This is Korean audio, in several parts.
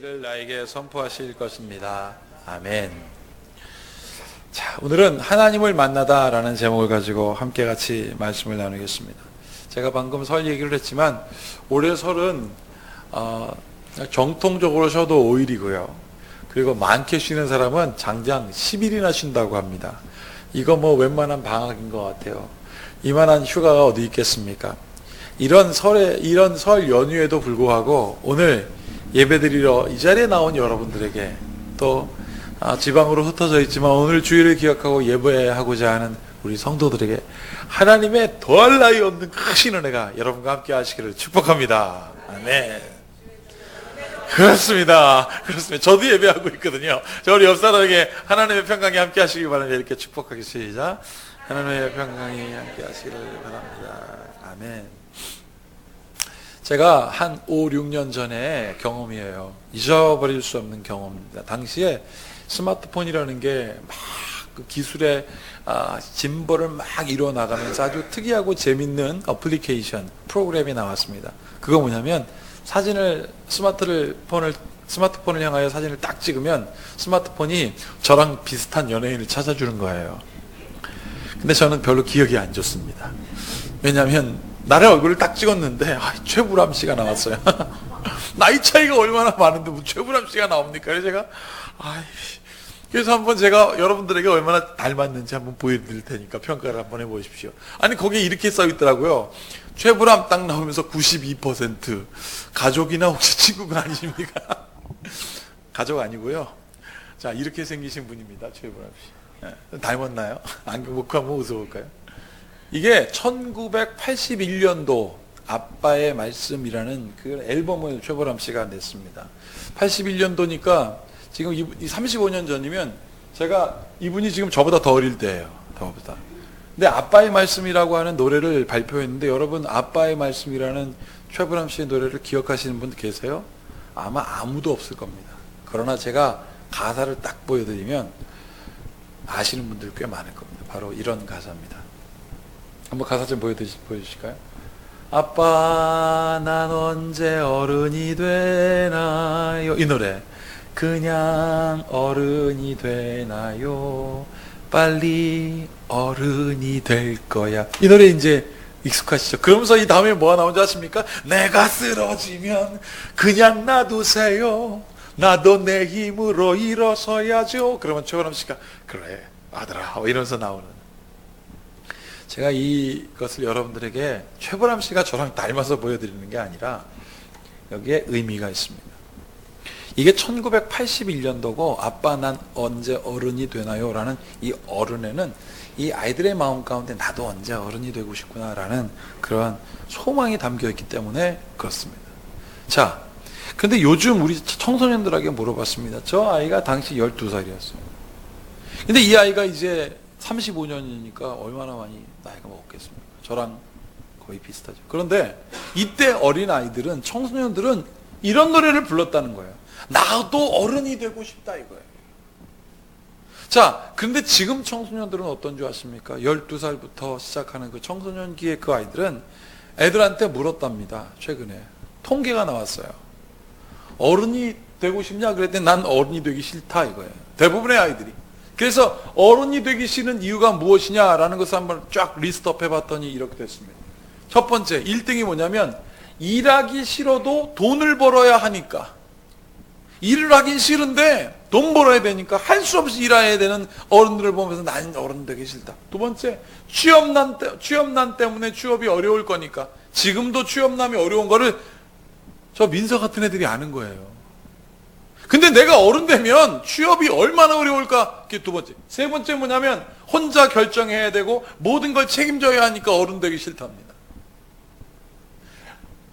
이를 나에게 선포하실 것입니다. 아멘. 자, 오늘은 하나님을 만나다라는 제목을 가지고 함께 같이 말씀을 나누겠습니다. 제가 방금 설 얘기를 했지만 올해 설은 정통적으로 쉬어도 5일이고요. 그리고 많게 쉬는 사람은 장장 10일이나 쉰다고 합니다. 이거 뭐 웬만한 방학인 것 같아요. 이만한 휴가가 어디 있겠습니까? 이런 설 연휴에도 불구하고 오늘 예배드리러 이 자리에 나온 여러분들에게 또 지방으로 흩어져 있지만 오늘 주일을 기억하고 예배하고자 하는 우리 성도들에게 하나님의 더할 나위 없는 크신 은혜가 여러분과 함께 하시기를 축복합니다. 아멘. 그렇습니다. 저도 예배하고 있거든요. 저 우리 옆 사람에게 하나님의 평강이 함께 하시기 바랍니다. 이렇게 축복하겠습니다. 시작. 하나님의 평강이 함께 하시기를 바랍니다. 아멘. 제가 한 5, 6년 전에 경험이에요. 잊어버릴 수 없는 경험입니다. 당시에 스마트폰이라는 게 막 그 기술의 진보를 막 이루어 나가면서 아주 특이하고 재밌는 어플리케이션, 프로그램이 나왔습니다. 그거 뭐냐면 사진을 스마트폰을 향하여 사진을 딱 찍으면 스마트폰이 저랑 비슷한 연예인을 찾아주는 거예요. 근데 저는 별로 기억이 안 좋습니다. 왜냐하면 나의 얼굴을 딱 찍었는데 최불암 씨가 나왔어요. 나이 차이가 얼마나 많은데 뭐 최불암 씨가 나옵니까? 그래서 제가 그래서 한번 제가 여러분들에게 얼마나 닮았는지 한번 보여드릴 테니까 평가를 한번 해보십시오. 아니 거기에 이렇게 써있더라고요. 최불암 딱 나오면서 92% 가족이나 혹시 친구가 아니십니까? 가족 아니고요. 자, 이렇게 생기신 분입니다. 최불암 씨. 네, 닮았나요? 안경 벗고 한번 웃어볼까요? 이게 1981년도 아빠의 말씀이라는 그 앨범을 최불암 씨가 냈습니다. 81년도니까 지금 35년 전이면 이분이 지금 저보다 더 어릴 때예요. 저보다. 근데 아빠의 말씀이라고 하는 노래를 발표했는데 여러분 아빠의 말씀이라는 최불암 씨의 노래를 기억하시는 분 계세요? 아마 아무도 없을 겁니다. 그러나 제가 가사를 딱 보여드리면 아시는 분들 꽤 많을 겁니다. 바로 이런 가사입니다. 한번 가사 좀 보여주실까요? 아빠 난 언제 어른이 되나요? 이 노래. 그냥 어른이 되나요? 빨리 어른이 될 거야. 이 노래 이제 익숙하시죠? 그러면서 이 다음에 뭐가 나오는지 아십니까? 내가 쓰러지면 그냥 놔두세요. 나도 내 힘으로 일어서야죠. 그러면 최불암 씨가 그래 아들아 이러면서 나오는. 제가 이것을 여러분들에게 최불암 씨가 저랑 닮아서 보여드리는 게 아니라 여기에 의미가 있습니다. 이게 1981년도고 아빠 난 언제 어른이 되나요? 라는 이 어른에는 이 아이들의 마음 가운데 나도 언제 어른이 되고 싶구나 라는 그러한 소망이 담겨 있기 때문에 그렇습니다. 자, 근데 요즘 우리 청소년들에게 물어봤습니다. 저 아이가 당시 12살이었어요. 근데 이 아이가 이제 35년이니까 얼마나 많이 나이가 먹었겠습니까? 저랑 거의 비슷하죠. 그런데 이때 어린 아이들은, 청소년들은 이런 노래를 불렀다는 거예요. 나도 어른이 되고 싶다 이거예요. 자, 근데 지금 청소년들은 어떤 줄 아십니까? 12살부터 시작하는 그 청소년기의 그 아이들은 애들한테 물었답니다. 최근에 통계가 나왔어요. 어른이 되고 싶냐? 그랬더니 난 어른이 되기 싫다 이거예요. 대부분의 아이들이. 그래서 어른이 되기 싫은 이유가 무엇이냐라는 것을 한번 쫙 리스트업 해봤더니 이렇게 됐습니다. 첫 번째, 1등이 뭐냐면 일하기 싫어도 돈을 벌어야 하니까. 일을 하긴 싫은데 돈 벌어야 되니까 할 수 없이 일해야 되는 어른들을 보면서 난 어른 되기 싫다. 두 번째, 취업난 때문에 취업이 어려울 거니까. 지금도 취업난이 어려운 거를 저 민서 같은 애들이 아는 거예요. 근데 내가 어른 되면 취업이 얼마나 어려울까? 그게 두 번째. 세 번째 뭐냐면 혼자 결정해야 되고 모든 걸 책임져야 하니까 어른 되기 싫답니다.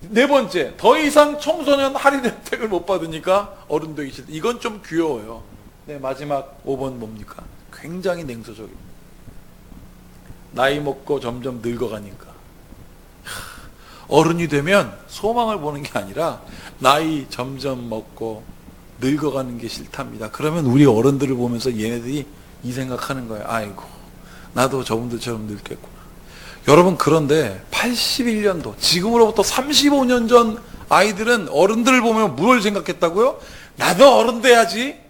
네 번째, 더 이상 청소년 할인 혜택을 못 받으니까 어른 되기 싫다. 이건 좀 귀여워요. 네, 마지막 5번 뭡니까? 굉장히 냉소적입니다. 나이 먹고 점점 늙어가니까. 어른이 되면 소망을 보는 게 아니라 나이 점점 먹고 늙어가는 게 싫답니다. 그러면 우리 어른들을 보면서 얘네들이 이 생각하는 거예요. 아이고, 나도 저분들처럼 늙겠구나. 여러분, 그런데 81년도, 지금으로부터 35년 전 아이들은 어른들을 보면 뭘 생각했다고요? 나도 어른 돼야지.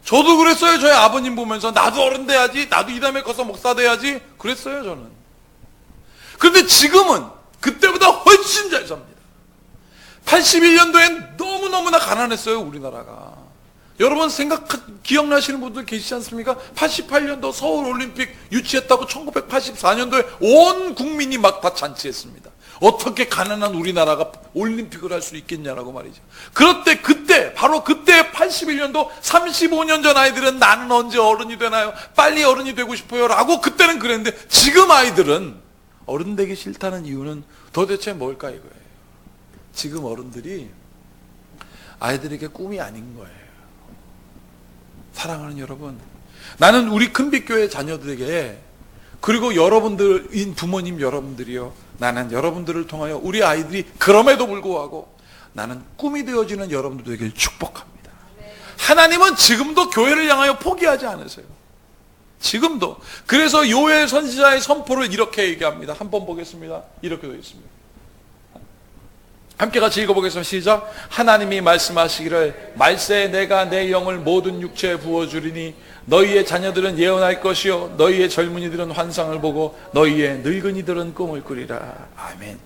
저도 그랬어요. 저희 아버님 보면서 나도 어른 돼야지. 나도 이 다음에 커서 목사 돼야지. 그랬어요, 저는. 그런데 지금은 그때보다 훨씬 잘 삽니다. 81년도엔 너무너무나 가난했어요, 우리나라가. 여러분 기억나시는 분들 계시지 않습니까? 88년도 서울올림픽 유치했다고 1984년도에 온 국민이 막 다 잔치했습니다. 어떻게 가난한 우리나라가 올림픽을 할 수 있겠냐라고 말이죠. 바로 그때 81년도 35년 전 아이들은 나는 언제 어른이 되나요? 빨리 어른이 되고 싶어요. 라고 그때는 그랬는데 지금 아이들은 어른 되기 싫다는 이유는 도대체 뭘까 이거예요. 지금 어른들이 아이들에게 꿈이 아닌 거예요. 사랑하는 여러분, 나는 우리 큰빛교회 자녀들에게 그리고 여러분들인 부모님 여러분들이요, 나는 여러분들을 통하여 우리 아이들이 그럼에도 불구하고 나는 꿈이 되어지는 여러분들 되길 축복합니다. 하나님은 지금도 교회를 향하여 포기하지 않으세요. 지금도. 그래서 요엘 선지자의 선포를 이렇게 얘기합니다. 한번 보겠습니다. 이렇게 되어 있습니다. 함께 같이 읽어보겠습니다. 시작. 하나님이 말씀하시기를 말세에 내가 내 영을 모든 육체에 부어주리니 너희의 자녀들은 예언할 것이요 너희의 젊은이들은 환상을 보고 너희의 늙은이들은 꿈을 꾸리라. 아멘.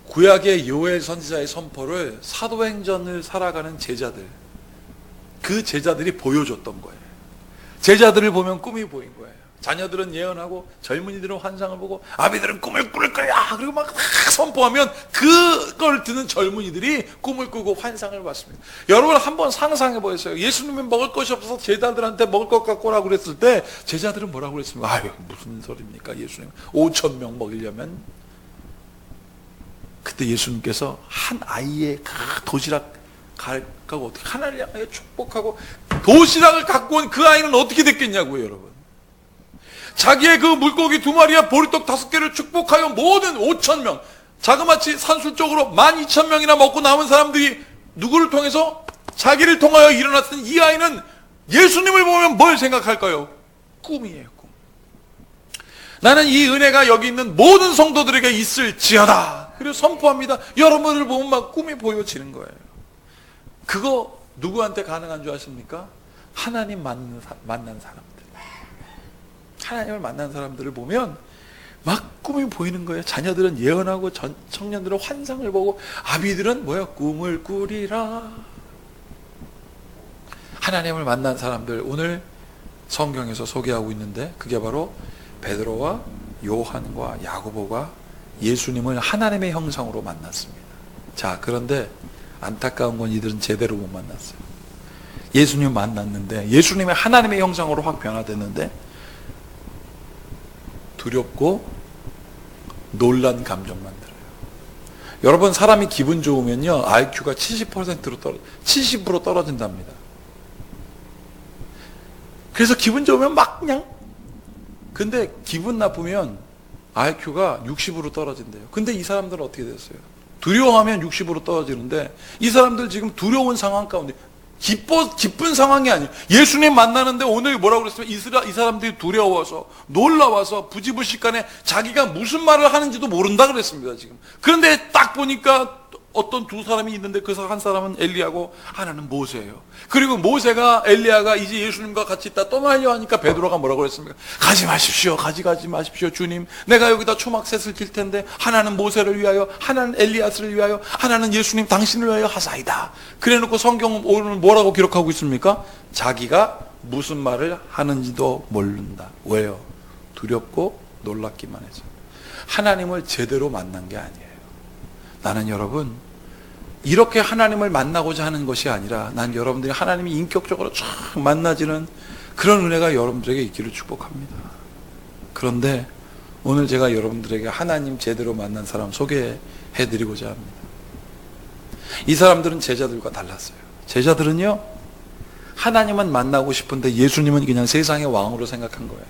구약의 요엘 선지자의 선포를 사도행전을 살아가는 제자들, 그 제자들이 보여줬던 거예요. 제자들을 보면 꿈이 보인 거예요. 자녀들은 예언하고 젊은이들은 환상을 보고 아비들은 꿈을 꿀 거야. 그리고 막 선포하면 그걸 듣는 젊은이들이 꿈을 꾸고 환상을 봤습니다. 여러분 한번 상상해 보세요. 예수님이 먹을 것이 없어서 제자들한테 먹을 것 갖고라고 그랬을 때 제자들은 뭐라고 그랬습니까? 아유 무슨 소리입니까? 예수님 5,000명 먹이려면. 그때 예수님께서 한 아이의 도시락 갖고 어떻게 하나를 향하여 축복하고 도시락을 갖고 온 그 아이는 어떻게 됐겠냐고요, 여러분. 자기의 그 물고기 2마리와 보리떡 5개를 축복하여 모든 5,000명, 자그마치 산술적으로 12,000명이나 먹고 남은 사람들이 누구를 통해서? 자기를 통하여 일어났던 이 아이는 예수님을 보면 뭘 생각할까요? 꿈이에요, 꿈. 나는 이 은혜가 여기 있는 모든 성도들에게 있을지어다. 그리고 선포합니다. 여러분을 보면 막 꿈이 보여지는 거예요. 그거 누구한테 가능한 줄 아십니까? 하나님 만난 사람들. 하나님을 만난 사람들을 보면 막 꿈이 보이는 거예요. 자녀들은 예언하고 청년들은 환상을 보고 아비들은 꿈을 꾸리라. 하나님을 만난 사람들 오늘 성경에서 소개하고 있는데 그게 바로 베드로와 요한과 야고보가 예수님을 하나님의 형상으로 만났습니다. 자, 그런데 안타까운 건 이들은 제대로 못 만났어요. 예수님 만났는데 예수님의 하나님의 형상으로 확 변화됐는데 두렵고 놀란 감정만 들어요. 여러분 사람이 기분 좋으면요 IQ가 70% 떨어진답니다. 그래서 기분 좋으면 막 그냥, 근데 기분 나쁘면 IQ가 60으로 떨어진대요. 근데 이 사람들은 어떻게 됐어요? 두려워하면 60으로 떨어지는데 이 사람들 지금 두려운 상황 가운데 기쁜 상황이 아니에요. 예수님 만나는데 오늘 뭐라고 그랬으면 이 사람들이 두려워서 놀라워서 부지불식간에 자기가 무슨 말을 하는지도 모른다 그랬습니다. 지금. 그런데 딱 보니까 어떤 두 사람이 있는데 그 한 사람은 엘리야고 하나는 모세예요. 그리고 모세가 엘리야가 이제 예수님과 같이 있다 떠나려 하니까 베드로가 뭐라고 그랬습니까? 가지 마십시오 주님. 내가 여기다 초막셋을 칠 텐데 하나는 모세를 위하여, 하나는 엘리야스를 위하여, 하나는 예수님 당신을 위하여 하사이다. 그래놓고 성경은 오늘 뭐라고 기록하고 있습니까? 자기가 무슨 말을 하는지도 모른다. 왜요? 두렵고 놀랍기만 해서. 하나님을 제대로 만난 게 아니에요. 나는 여러분 이렇게 하나님을 만나고자 하는 것이 아니라 난 여러분들이 하나님이 인격적으로 쫙 만나지는 그런 은혜가 여러분들에게 있기를 축복합니다. 그런데 오늘 제가 여러분들에게 하나님 제대로 만난 사람 소개해드리고자 합니다. 이 사람들은 제자들과 달랐어요. 제자들은요 하나님은 만나고 싶은데 예수님은 그냥 세상의 왕으로 생각한 거예요.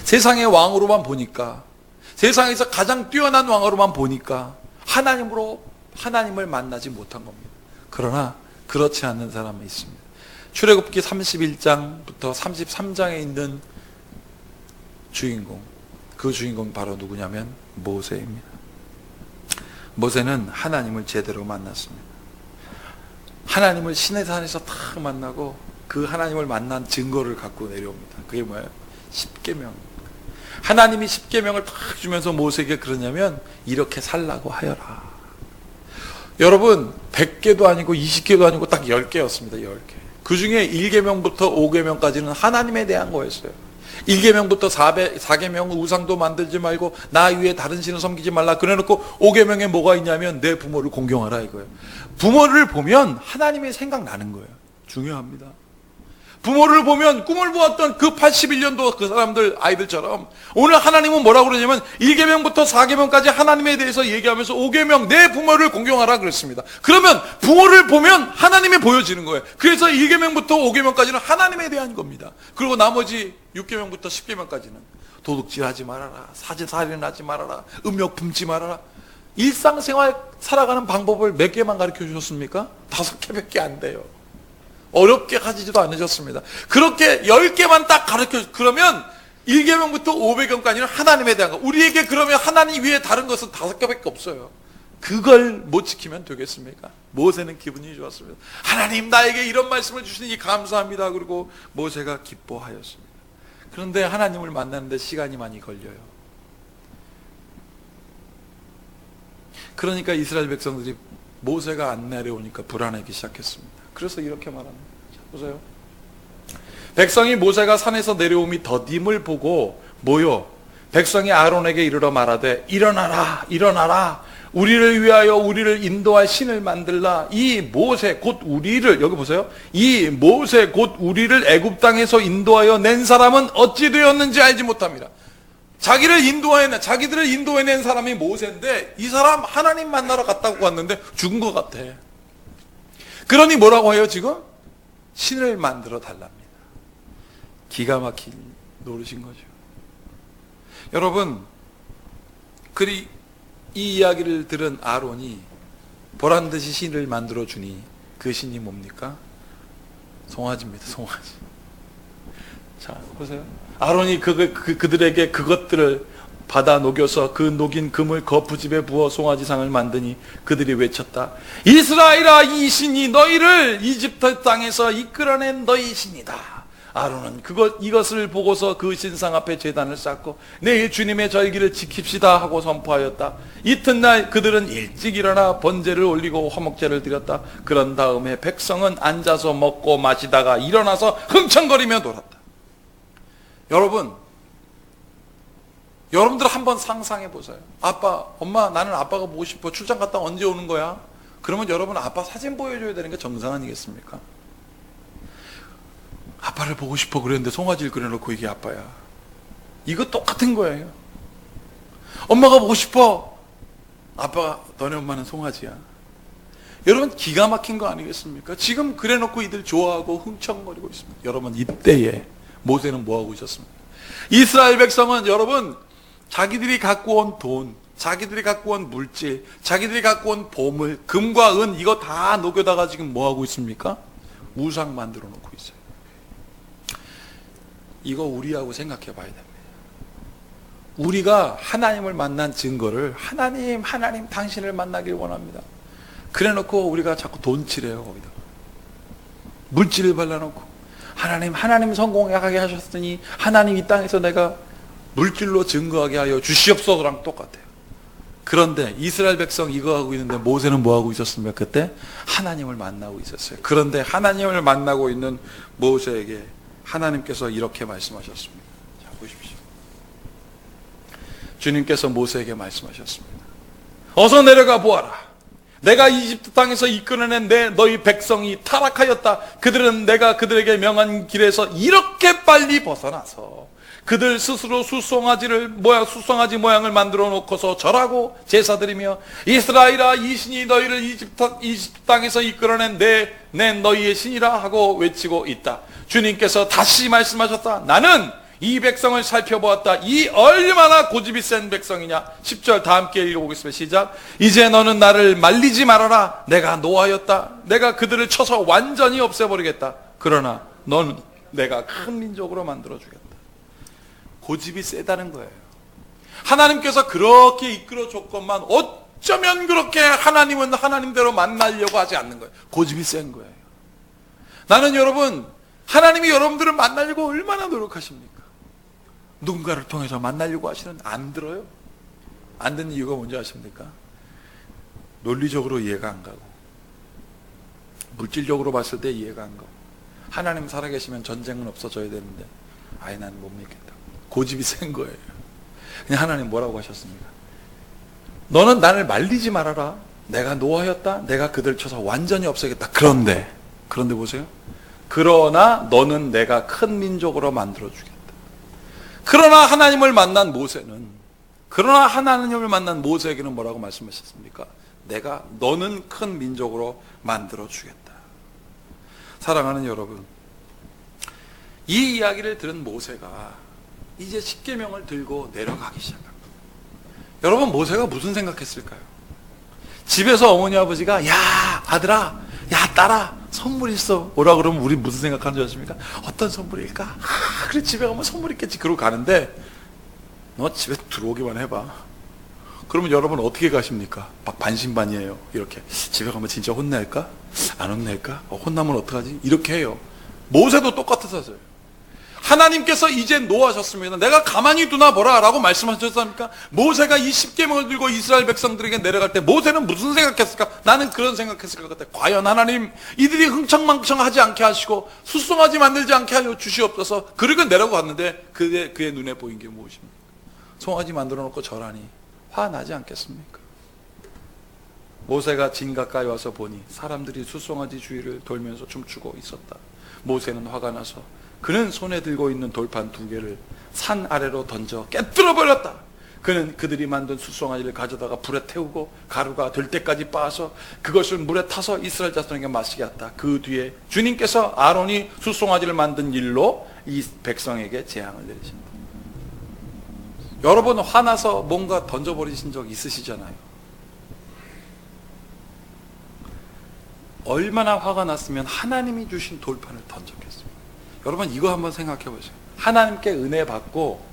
세상의 왕으로만 보니까, 세상에서 가장 뛰어난 왕으로만 보니까 하나님을 만나지 못한 겁니다. 그러나 그렇지 않는 사람이 있습니다. 출애굽기 31장부터 33장에 있는 주인공, 그 주인공이 바로 누구냐면 모세입니다. 모세는 하나님을 제대로 만났습니다. 하나님을 시내산에서 탁 만나고 그 하나님을 만난 증거를 갖고 내려옵니다. 그게 뭐예요? 십계명. 하나님이 십계명을 탁 주면서 모세에게 그러냐면 이렇게 살라고 하여라. 여러분 100개도 아니고 20개도 아니고 딱 10개였습니다. 10개. 그 중에 1계명부터 5계명까지는 하나님에 대한 거였어요. 1계명부터 4계명은 우상도 만들지 말고 나 위에 다른 신을 섬기지 말라 그래놓고 5계명에 뭐가 있냐면 내 부모를 공경하라 이거예요. 부모를 보면 하나님의 생각나는 거예요. 중요합니다. 부모를 보면 꿈을 보았던 그 81년도 그 사람들 아이들처럼 오늘 하나님은 뭐라고 그러냐면 1계명부터 4계명까지 하나님에 대해서 얘기하면서 5계명 내 부모를 공경하라 그랬습니다. 그러면 부모를 보면 하나님이 보여지는 거예요. 그래서 1계명부터 5계명까지는 하나님에 대한 겁니다. 그리고 나머지 6계명부터 10계명까지는 도둑질하지 말아라, 살인하지 말아라, 음욕 품지 말아라. 일상생활 살아가는 방법을 몇 개만 가르쳐 주셨습니까? 5개밖에 안 돼요. 어렵게 가지지도 않으셨습니다. 그렇게 10개만 딱 가르쳐, 그러면 1계명부터 500경까지는 하나님에 대한 거. 우리에게 그러면 하나님 위에 다른 것은 5개밖에 없어요. 그걸 못 지키면 되겠습니까? 모세는 기분이 좋았습니다. 하나님 나에게 이런 말씀을 주시니 감사합니다. 그리고 모세가 기뻐하였습니다. 그런데 하나님을 만나는데 시간이 많이 걸려요. 그러니까 이스라엘 백성들이 모세가 안 내려오니까 불안하기 시작했습니다. 그래서 이렇게 말합니다. 자, 보세요. 백성이 모세가 산에서 내려옴이 더딤을 보고 모여 백성이 아론에게 이르러 말하되 일어나라 일어나라 우리를 위하여 우리를 인도할 신을 만들라. 이 모세 곧 우리를, 여기 보세요. 이 모세 곧 우리를 애굽 땅에서 인도하여 낸 사람은 어찌 되었는지 알지 못합니다. 자기들을 인도해낸 사람이 모세인데 이 사람 하나님 만나러 갔다고 갔는데 죽은 것 같아. 그러니 뭐라고 해요 지금? 신을 만들어 달랍니다. 기가 막힌 노릇인 거죠. 여러분, 이 이야기를 들은 아론이 보란듯이 신을 만들어 주니 그 신이 뭡니까? 송아지입니다. 송아지. 자, 보세요. 아론이 그들에게 그것들을 받아 녹여서 그 녹인 금을 거푸집에 부어 송아지상을 만드니 그들이 외쳤다. 이스라엘아, 이 신이 너희를 이집트 땅에서 이끌어낸 너희 신이다. 아론은 이것을 보고서 그 신상 앞에 제단을 쌓고 내일 주님의 절기를 지킵시다 하고 선포하였다. 이튿날 그들은 일찍 일어나 번제를 올리고 화목제를 드렸다. 그런 다음에 백성은 앉아서 먹고 마시다가 일어나서 흥청거리며 놀았다. 여러분들 한번 상상해 보세요. 아빠, 엄마, 나는 아빠가 보고 싶어. 출장 갔다 언제 오는 거야? 그러면 여러분 아빠 사진 보여줘야 되는 게 정상 아니겠습니까? 아빠를 보고 싶어 그랬는데 송아지를 그려놓고 이게 아빠야. 이거 똑같은 거예요. 엄마가 보고 싶어. 아빠가, 너네 엄마는 송아지야. 여러분 기가 막힌 거 아니겠습니까? 지금 그래놓고 이들 좋아하고 흥청거리고 있습니다. 여러분 이때에 모세는 뭐하고 있었습니까? 이스라엘 백성은 여러분 자기들이 갖고 온 돈, 자기들이 갖고 온 물질, 자기들이 갖고 온 보물, 금과 은 이거 다 녹여다가 지금 뭐하고 있습니까? 우상 만들어 놓고 있어요. 이거 우리하고 생각해 봐야 됩니다. 우리가 하나님을 만난 증거를 하나님 당신을 만나길 원합니다. 그래 놓고 우리가 자꾸 돈칠해요. 거기다 물질을 발라놓고 하나님 성공하게 하셨으니 하나님 이 땅에서 내가 물질로 증거하게 하여 주시옵소서랑 똑같아요. 그런데 이스라엘 백성 이거 하고 있는데 모세는 뭐 하고 있었습니까? 그때 하나님을 만나고 있었어요. 그런데 하나님을 만나고 있는 모세에게 하나님께서 이렇게 말씀하셨습니다. 자, 보십시오. 주님께서 모세에게 말씀하셨습니다. 어서 내려가 보아라. 내가 이집트 땅에서 이끌어낸 너희 백성이 타락하였다. 그들은 내가 그들에게 명한 길에서 이렇게 빨리 벗어나서 그들 스스로 수송아지 모양을 만들어 놓고서 절하고 제사드리며 이스라엘아, 이 신이 너희를 이집트 땅에서 이끌어낸 내 너희의 신이라 하고 외치고 있다. 주님께서 다시 말씀하셨다. 나는 이 백성을 살펴보았다. 이 얼마나 고집이 센 백성이냐. 10절 다 함께 읽어보겠습니다. 시작. 이제 너는 나를 말리지 말아라. 내가 노하였다. 내가 그들을 쳐서 완전히 없애버리겠다. 그러나 너는 내가 큰 민족으로 만들어주겠다. 고집이 세다는 거예요. 하나님께서 그렇게 이끌어줬건만 어쩌면 그렇게 하나님은 하나님대로 만나려고 하지 않는 거예요. 고집이 센 거예요. 나는 여러분, 하나님이 여러분들을 만나려고 얼마나 노력하십니까? 누군가를 통해서 만나려고 하시는 안 들어요. 안 듣는 이유가 뭔지 아십니까? 논리적으로 이해가 안 가고, 물질적으로 봤을 때 이해가 안 가고, 하나님 살아계시면 전쟁은 없어져야 되는데 아예 나는 못 믿겠다. 고집이 센 거예요. 그냥 하나님 뭐라고 하셨습니까? 너는 나를 말리지 말아라. 내가 노하였다. 내가 그들 쳐서 완전히 없애겠다. 그런데 보세요. 그러나 너는 내가 큰 민족으로 만들어주겠다. 그러나 하나님을 만난 모세에게는 뭐라고 말씀하셨습니까? 너는 큰 민족으로 만들어주겠다. 사랑하는 여러분, 이 이야기를 들은 모세가 이제 십계명을 들고 내려가기 시작합니다. 여러분, 모세가 무슨 생각했을까요? 집에서 어머니 아버지가 야 아들아, 야 딸아, 선물 있어 오라 그러면 우리 무슨 생각하는 줄 아십니까? 어떤 선물일까? 그래 집에 가면 선물 있겠지. 그러고 가는데 너 집에 들어오기만 해봐. 그러면 여러분 어떻게 가십니까? 막 반신반의해요. 이렇게 집에 가면 진짜 혼낼까? 안 혼낼까? 혼나면 어떡하지? 이렇게 해요. 모세도 똑같았어요. 하나님께서 이제 노하셨습니다. 내가 가만히 두나 보라 라고 말씀하셨습니까? 모세가 이 십계명을 들고 이스라엘 백성들에게 내려갈 때 모세는 무슨 생각했을까? 나는 그런 생각했을 것 같아. 과연 하나님 이들이 흥청망청하지 않게 하시고 숫송하지 만들지 않게 하여 주시옵소서. 그리고 내려갔는데 그의 눈에 보인 게 무엇입니까? 송아지 만들어 놓고 절하니 화나지 않겠습니까? 모세가 진 가까이 와서 보니 사람들이 숫송아지 주위를 돌면서 춤추고 있었다. 모세는 화가 나서 그는 손에 들고 있는 돌판 2개를 산 아래로 던져 깨뜨려 버렸다. 그는 그들이 만든 숫송아지를 가져다가 불에 태우고 가루가 될 때까지 빻아서 그것을 물에 타서 이스라엘 자손에게 마시게 했다. 그 뒤에 주님께서 아론이 숫송아지를 만든 일로 이 백성에게 재앙을 내리신다. 여러분 화나서 뭔가 던져버리신 적 있으시잖아요. 얼마나 화가 났으면 하나님이 주신 돌판을 던졌겠습니까? 여러분 이거 한번 생각해 보세요. 하나님께 은혜 받고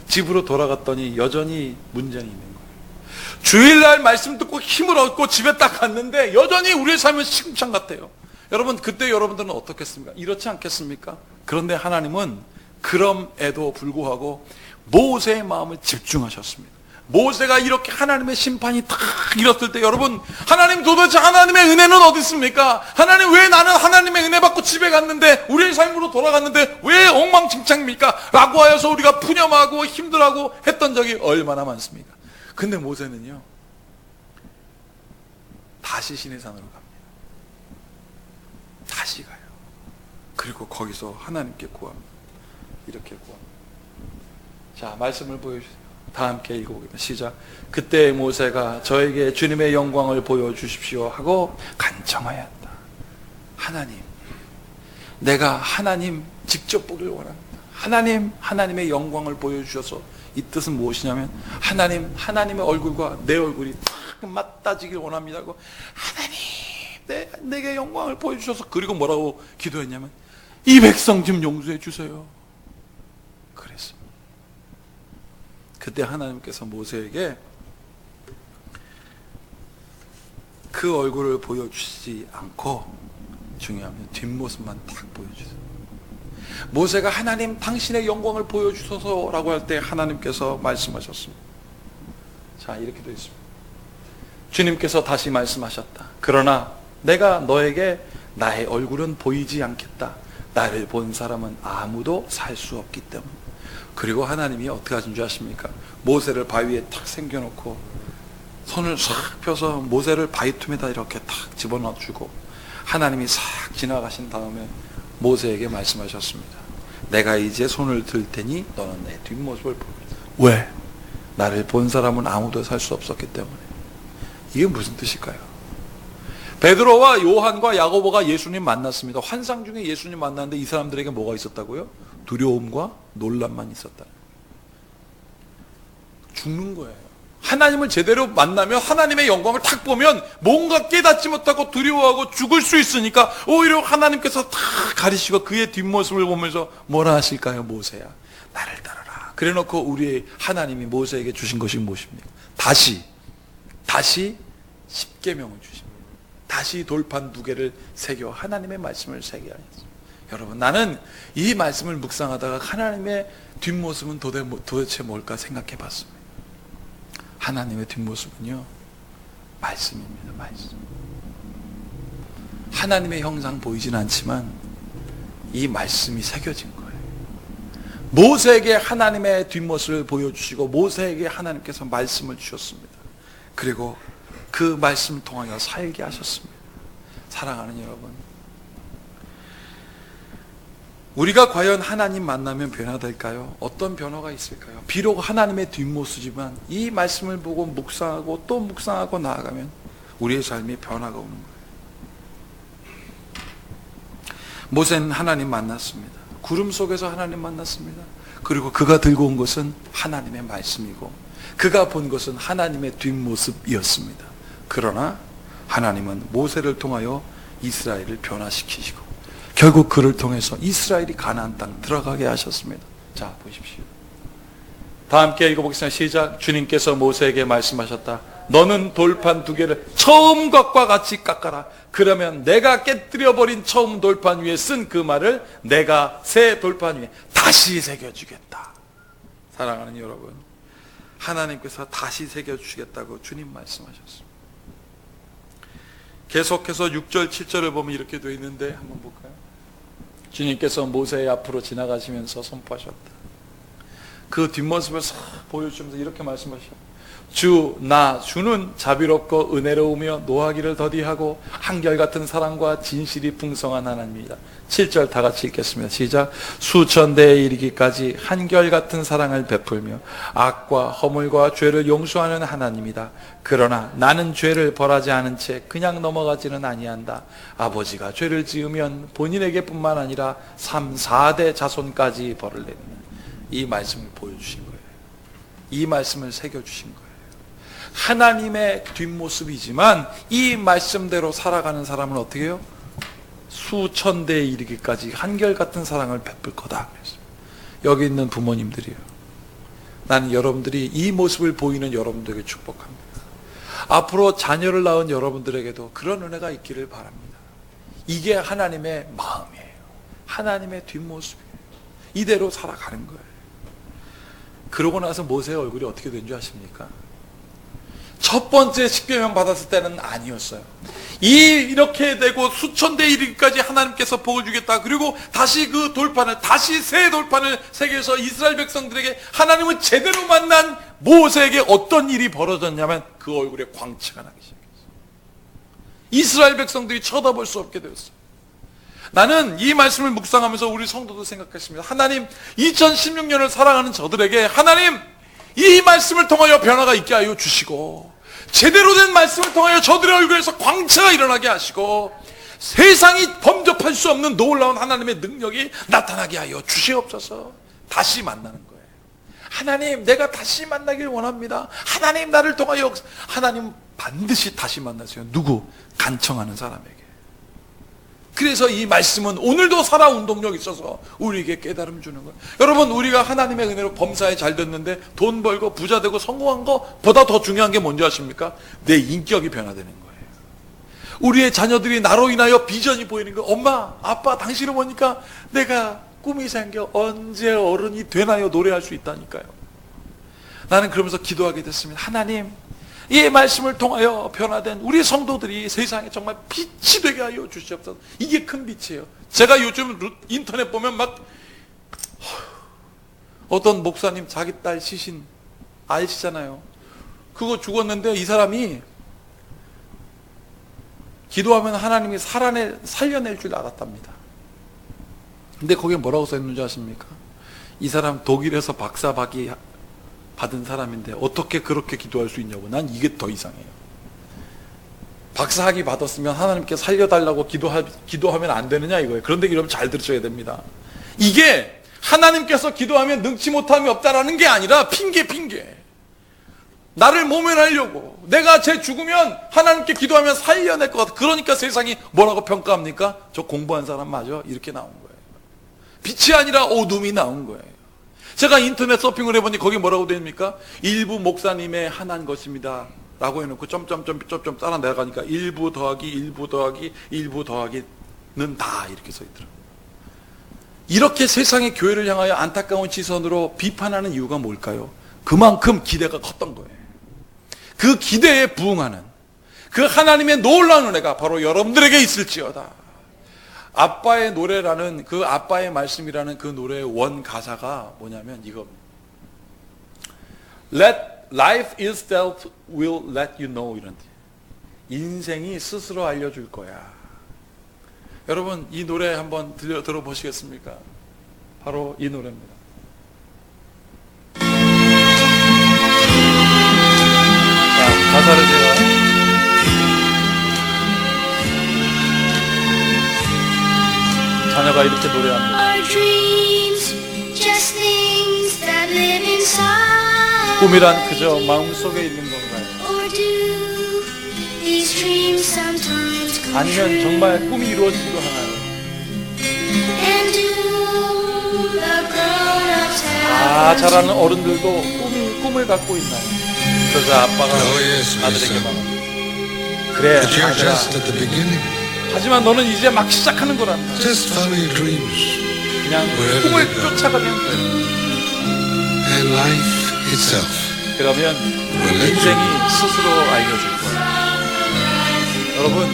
집으로 돌아갔더니 여전히 문제는 있는 거예요. 주일날 말씀 듣고 힘을 얻고 집에 딱 갔는데 여전히 우리의 삶은 시금창 같아요. 여러분 그때 여러분들은 어떻겠습니까? 이렇지 않겠습니까? 그런데 하나님은 그럼에도 불구하고 모세의 마음을 집중하셨습니다. 모세가 이렇게 하나님의 심판이 탁 일었을 때 여러분 하나님 도대체 하나님의 은혜는 어디 있습니까? 하나님 왜 나는 하나님의 은혜 받고 집에 갔는데 우리의 삶으로 돌아갔는데 왜 엉망진창입니까? 라고 하여서 우리가 푸념하고 힘들어하고 했던 적이 얼마나 많습니까? 근데 모세는요 다시 시내산으로 갑니다. 다시 가요. 그리고 거기서 하나님께 구합니다. 이렇게 구합니다. 자, 말씀을 보여주세요. 다 함께 읽어보겠습니다. 시작. 그때 모세가 저에게 주님의 영광을 보여주십시오 하고 간청하였다. 하나님, 내가 하나님 직접 보길 원합니다. 하나님의 영광을 보여주셔서 이 뜻은 무엇이냐면 하나님의 얼굴과 내 얼굴이 딱 맞닿아지길 원합니다 하고 하나님 내게 영광을 보여주셔서 그리고 뭐라고 기도했냐면 이 백성 좀 용서해 주세요. 그랬습니다. 그때 하나님께서 모세에게 그 얼굴을 보여주시지 않고 중요하면 뒷모습만 딱 보여주세요. 모세가 하나님 당신의 영광을 보여주소서라고 할 때 하나님께서 말씀하셨습니다. 자, 이렇게 되어 있습니다. 주님께서 다시 말씀하셨다. 그러나 내가 너에게 나의 얼굴은 보이지 않겠다. 나를 본 사람은 아무도 살 수 없기 때문에. 그리고 하나님이 어떻게 하신 줄 아십니까? 모세를 바위에 탁 생겨놓고 손을 싹 펴서 모세를 바위틈에다 이렇게 탁 집어넣어주고 하나님이 싹 지나가신 다음에 모세에게 말씀하셨습니다. 내가 이제 손을 들 테니 너는 내 뒷모습을 보라. 왜? 나를 본 사람은 아무도 살 수 없었기 때문에. 이게 무슨 뜻일까요? 베드로와 요한과 야고보가 예수님 만났습니다. 환상 중에 예수님 만났는데 이 사람들에게 뭐가 있었다고요? 두려움과 논란만 있었다. 죽는 거예요. 하나님을 제대로 만나면 하나님의 영광을 탁 보면 뭔가 깨닫지 못하고 두려워하고 죽을 수 있으니까 오히려 하나님께서 탁 가리시고 그의 뒷모습을 보면서 뭐라 하실까요? 모세야 나를 따르라. 그래놓고 우리 하나님이 모세에게 주신 것이 무엇입니까? 다시 다시 십계명을 주십니다. 다시 돌판 2개를 새겨 하나님의 말씀을 새겨 하셨습니다. 여러분, 나는 이 말씀을 묵상하다가 하나님의 뒷모습은 도대체 뭘까 생각해 봤습니다. 하나님의 뒷모습은요, 말씀입니다. 말씀. 하나님의 형상 보이진 않지만 이 말씀이 새겨진 거예요. 모세에게 하나님의 뒷모습을 보여주시고 모세에게 하나님께서 말씀을 주셨습니다. 그리고 그 말씀을 통하여 살게 하셨습니다. 사랑하는 여러분, 우리가 과연 하나님 만나면 변화될까요? 어떤 변화가 있을까요? 비록 하나님의 뒷모습이지만 이 말씀을 보고 묵상하고 또 묵상하고 나아가면 우리의 삶이 변화가 오는 거예요. 모세는 하나님 만났습니다. 구름 속에서 하나님 만났습니다. 그리고 그가 들고 온 것은 하나님의 말씀이고 그가 본 것은 하나님의 뒷모습이었습니다. 그러나 하나님은 모세를 통하여 이스라엘을 변화시키시고 결국 그를 통해서 이스라엘이 가나안 땅 들어가게 하셨습니다. 자, 보십시오. 다 함께 읽어보겠습니다. 시작. 주님께서 모세에게 말씀하셨다. 너는 돌판 2개를 처음 것과 같이 깎아라. 그러면 내가 깨뜨려버린 처음 돌판 위에 쓴 그 말을 내가 새 돌판 위에 다시 새겨주겠다. 사랑하는 여러분, 하나님께서 다시 새겨주시겠다고 주님 말씀하셨습니다. 계속해서 6절 7절을 보면 이렇게 되어 있는데 한번 볼까요? 주님께서 모세의 앞으로 지나가시면서 선포하셨다. 그 뒷모습을 싹 보여주면서 이렇게 말씀하셨다. 주는 자비롭고 은혜로우며 노하기를 더디하고 한결같은 사랑과 진실이 풍성한 하나님입니다. 7절 다 같이 읽겠습니다. 시작. 수천 대에 이르기까지 한결같은 사랑을 베풀며 악과 허물과 죄를 용서하는 하나님이다. 그러나 나는 죄를 벌하지 않은 채 그냥 넘어가지는 아니한다. 아버지가 죄를 지으면 본인에게 뿐만 아니라 3, 4대 자손까지 벌을 내는, 이 말씀을 보여주신 거예요. 이 말씀을 새겨주신 거예요. 하나님의 뒷모습이지만 이 말씀대로 살아가는 사람은 어떻게 해요? 수천 대에 이르기까지 한결같은 사랑을 베풀 거다. 여기 있는 부모님들이요, 나는 여러분들이 이 모습을 보이는 여러분들에게 축복합니다. 앞으로 자녀를 낳은 여러분들에게도 그런 은혜가 있기를 바랍니다. 이게 하나님의 마음이에요. 하나님의 뒷모습이에요. 이대로 살아가는 거예요. 그러고 나서 모세의 얼굴이 어떻게 된 줄 아십니까? 첫 번째 십계명 받았을 때는 아니었어요. 이렇게 되고 수천 대 이르기까지 하나님께서 복을 주겠다. 그리고 다시 그 돌판을, 다시 새 돌판을 새겨서 이스라엘 백성들에게 하나님은 제대로 만난 모세에게 어떤 일이 벌어졌냐면 그 얼굴에 광채가 나기 시작했어요. 이스라엘 백성들이 쳐다볼 수 없게 되었어요. 나는 이 말씀을 묵상하면서 우리 성도도 생각했습니다. 하나님, 2016년을 살아가는 저들에게 하나님, 이 말씀을 통하여 변화가 있게 하여 주시고 제대로 된 말씀을 통하여 저들의 얼굴에서 광채가 일어나게 하시고 세상이 범접할 수 없는 놀라운 하나님의 능력이 나타나게 하여 주시옵소서. 다시 만나는 거예요. 하나님, 내가 다시 만나길 원합니다. 하나님, 나를 통하여 하나님 반드시 다시 만나세요. 누구? 간청하는 사람에게. 그래서 이 말씀은 오늘도 살아온 동력이 있어서 우리에게 깨달음 주는 거예요. 여러분, 우리가 하나님의 은혜로 범사에 잘 됐는데 돈 벌고 부자 되고 성공한 것보다 더 중요한 게 뭔지 아십니까? 내 인격이 변화되는 거예요. 우리의 자녀들이 나로 인하여 비전이 보이는 거예요. 엄마, 아빠, 당신을 보니까 내가 꿈이 생겨 언제 어른이 되나요? 노래할 수 있다니까요. 나는 그러면서 기도하게 됐습니다. 하나님, 이 말씀을 통하여 변화된 우리 성도들이 세상에 정말 빛이 되게 하여 주시옵소서. 이게 큰 빛이에요. 제가 요즘 인터넷 보면 막 어떤 목사님 자기 딸 시신 아시잖아요. 그거 죽었는데 이 사람이 기도하면 하나님이 살려낼 줄 알았답니다. 근데 거기에 뭐라고 써있는지 아십니까? 이 사람 독일에서 박사학위 받은 사람인데 어떻게 그렇게 기도할 수 있냐고. 난 이게 더 이상해요. 박사학위 받았으면 하나님께 살려달라고 기도하면 안 되느냐 이거예요. 그런데 여러분 잘 들으셔야 됩니다. 이게 하나님께서 기도하면 능치 못함이 없다라는 게 아니라 핑계. 나를 모면하려고, 내가 제 죽으면 하나님께 기도하면 살려낼 것 같아. 그러니까 세상이 뭐라고 평가합니까? 저 공부한 사람 맞아? 이렇게 나온 거예요. 빛이 아니라 어둠이 나온 거예요. 제가 인터넷 서핑을 해보니 거기 뭐라고 되어 있습니까? 일부 목사님의 한한 것입니다. 라고 해놓고 점점점 따라 내려가니까 1부 더하기 1부 더하기 1부 더하기는 다 이렇게 써 있더라고요. 이렇게 세상의 교회를 향하여 안타까운 시선으로 비판하는 이유가 뭘까요? 그만큼 기대가 컸던 거예요. 그 기대에 부응하는 그 하나님의 놀라운 은혜가 바로 여러분들에게 있을지어다. 아빠의 노래라는 그 아빠의 말씀이라는 그 노래의 원 가사가 뭐냐면 이겁니다. Life itself will let you know. 이런 인생이 스스로 알려줄 거야. 여러분 이 노래 한번 들어보시겠습니까? 바로 이 노래입니다. 자, 가사를 제가 자녀가 이렇게 노래합니다. Our dreams, just things that live inside. 꿈이란 그저 마음속에 있는 건가요? Or do these dreams sometimes come 아니면 true? 정말 꿈이 이루어지기도 하나요? And do the grown-ups 다 have 잘하는 어른들도 꿈을 갖고 있나요? 그러자 아빠가 Oh, yes, my 아들에게 son. 말합니다. 그래, But you're 아들아. just at the beginning. 하지만 너는 이제 막 시작하는 거란다. Just follow your dreams. 그냥 Wherever 꿈을 they go. 쫓아가면 돼. And life itself 그러면 will let you 인생이 know. 스스로 알려줄 거야. 여러분,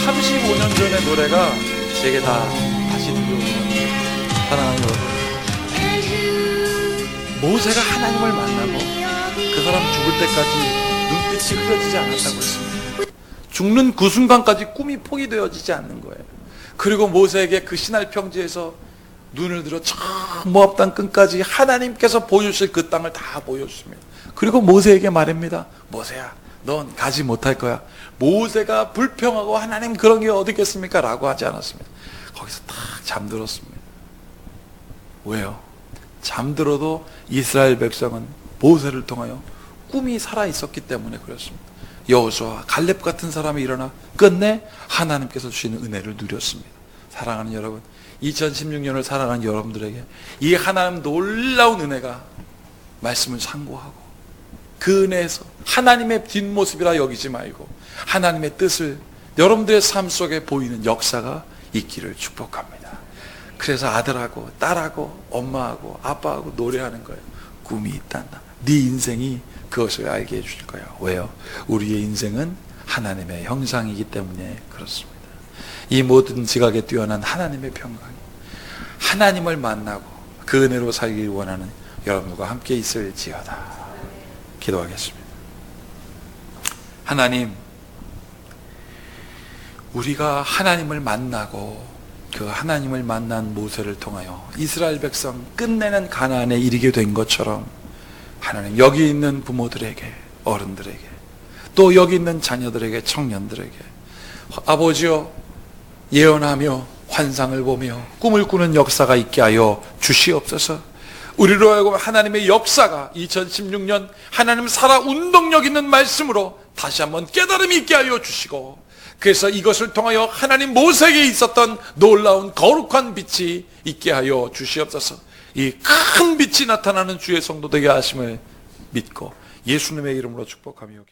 35년 전의 노래가 제게 다 다시 들려오는 사랑하는 여러분. 모세가 하나님을 만나고 그 사람 죽을 때까지 눈빛이 흐려지지 않았다고 했습니다. 죽는 그 순간까지 꿈이 포기되어지지 않는 거예요. 그리고 모세에게 그 시날 평지에서 눈을 들어 저 모압 땅 끝까지 하나님께서 보여주실 그 땅을 다 보여주십니다. 그리고 모세에게 말합니다. 모세야, 넌 가지 못할 거야. 모세가 불평하고 하나님 그런 게 어디 있겠습니까? 라고 하지 않았습니다. 거기서 딱 잠들었습니다. 왜요? 잠들어도 이스라엘 백성은 모세를 통하여 꿈이 살아있었기 때문에 그렇습니다. 여호수아, 갈렙 같은 사람이 일어나 끝내 하나님께서 주시는 은혜를 누렸습니다. 사랑하는 여러분, 2016년을 살아가는 여러분들에게 이 하나님 놀라운 은혜가 말씀을 상고하고 그 은혜에서 하나님의 뒷모습이라 여기지 말고 하나님의 뜻을 여러분들의 삶 속에 보이는 역사가 있기를 축복합니다. 그래서 아들하고 딸하고 엄마하고 아빠하고 노래하는 거예요. 꿈이 있단다. 네 인생이 그것을 알게 해줄 거야. 왜요? 우리의 인생은 하나님의 형상이기 때문에 그렇습니다. 이 모든 지각에 뛰어난 하나님의 평강이 하나님을 만나고 그 은혜로 살길 원하는 여러분과 함께 있을지어다. 기도하겠습니다. 하나님, 우리가 하나님을 만나고 그 하나님을 만난 모세를 통하여 이스라엘 백성 끝내는 가나안에 이르게 된 것처럼 하나님, 여기 있는 부모들에게, 어른들에게, 또 여기 있는 자녀들에게, 청년들에게 아버지여, 예언하며 환상을 보며 꿈을 꾸는 역사가 있게 하여 주시옵소서. 우리로 하여금 하나님의 역사가 2016년 하나님 살아 운동력 있는 말씀으로 다시 한번 깨달음이 있게 하여 주시고, 그래서 이것을 통하여 하나님 모세에게 있었던 놀라운 거룩한 빛이 있게 하여 주시옵소서. 이 큰 빛이 나타나는 주의 성도 되게 하심을 믿고 예수님의 이름으로 축복하며